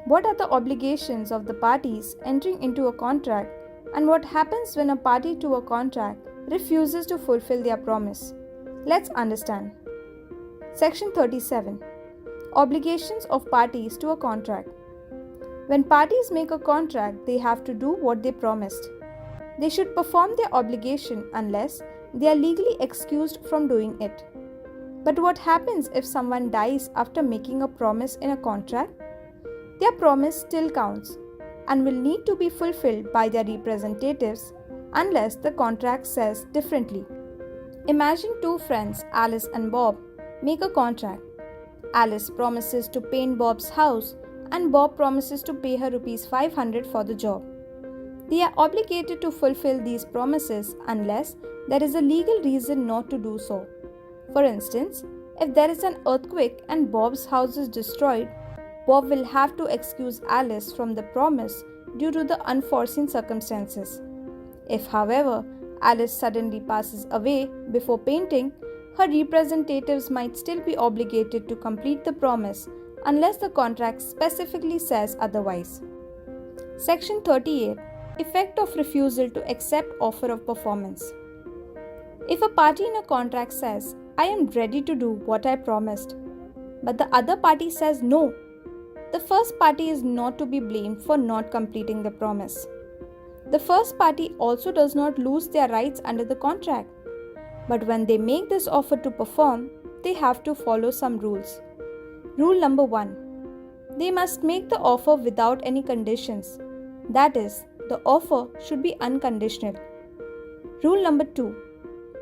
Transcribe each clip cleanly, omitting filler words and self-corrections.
What are the obligations of the parties entering into a contract, and what happens when a party to a contract refuses to fulfill their promise? Let's understand. Section 37. Obligations of parties to a contract. When parties make a contract, they have to do what they promised. They should perform their obligation unless they are legally excused from doing it. But what happens if someone dies after making a promise in a contract? Their promise still counts and will need to be fulfilled by their representatives unless the contract says differently. Imagine two friends, Alice and Bob, make a contract. Alice promises to paint Bob's house and Bob promises to pay her rupees 500 for the job. They are obligated to fulfill these promises unless there is a legal reason not to do so. For instance, if there is an earthquake and Bob's house is destroyed, Bob will have to excuse Alice from the promise due to the unforeseen circumstances. If, however, Alice suddenly passes away before painting, her representatives might still be obligated to complete the promise unless the contract specifically says otherwise. Section 38. Effect of refusal to accept offer of performance. If a party in a contract says, "I am ready to do what I promised," but the other party says no, the first party is not to be blamed for not completing the promise. The first party also does not lose their rights under the contract. But when they make this offer to perform, they have to follow some rules. Rule number 1. They must make the offer without any conditions. That is, the offer should be unconditional. Rule number 2.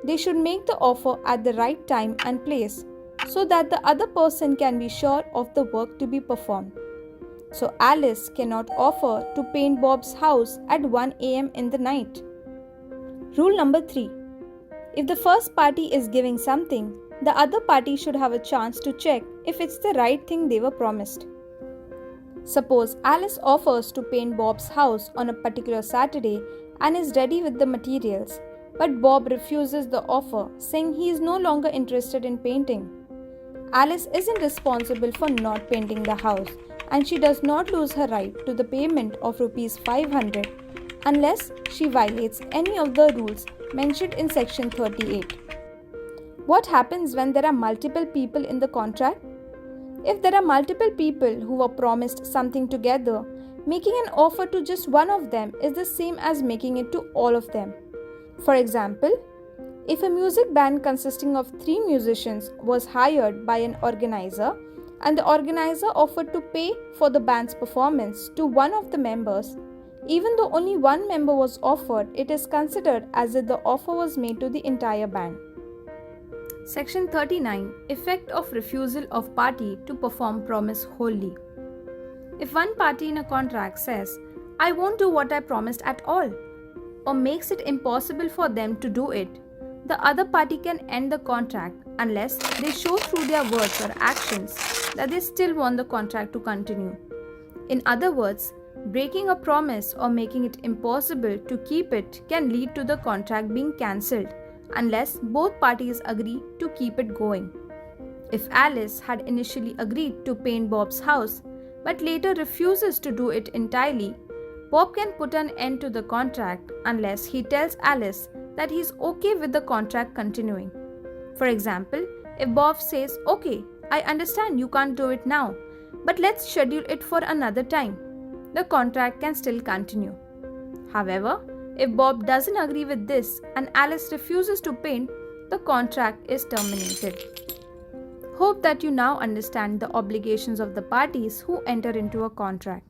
They should make the offer at the right time and place so that the other person can be sure of the work to be performed. So Alice cannot offer to paint Bob's house at 1 a.m. in the night. Rule number 3. If the first party is giving something, the other party should have a chance to check if it's the right thing they were promised. Suppose Alice offers to paint Bob's house on a particular Saturday and is ready with the materials, but Bob refuses the offer, saying he is no longer interested in painting. Alice isn't responsible for not painting the house, and she does not lose her right to the payment of rupees 500 unless she violates any of the rules mentioned in section 38. What happens when there are multiple people in the contract? If there are multiple people who were promised something together, making an offer to just one of them is the same as making it to all of them. For example, if a music band consisting of 3 musicians was hired by an organizer and the organizer offered to pay for the band's performance to one of the members, even though only one member was offered, it is considered as if the offer was made to the entire band. Section 39. Effect of refusal of party to perform promise wholly. If one party in a contract says, "I won't do what I promised at all," or makes it impossible for them to do it, the other party can end the contract unless they show through their words or actions that they still want the contract to continue. In other words, breaking a promise or making it impossible to keep it can lead to the contract being cancelled unless both parties agree to keep it going. If Alice had initially agreed to paint Bob's house but later refuses to do it entirely, Bob can put an end to the contract unless he tells Alice that he is okay with the contract continuing. For example, if Bob says, "Okay, I understand you can't do it now, but let's schedule it for another time," the contract can still continue. However, if Bob doesn't agree with this and Alice refuses to paint, the contract is terminated. Hope that you now understand the obligations of the parties who enter into a contract.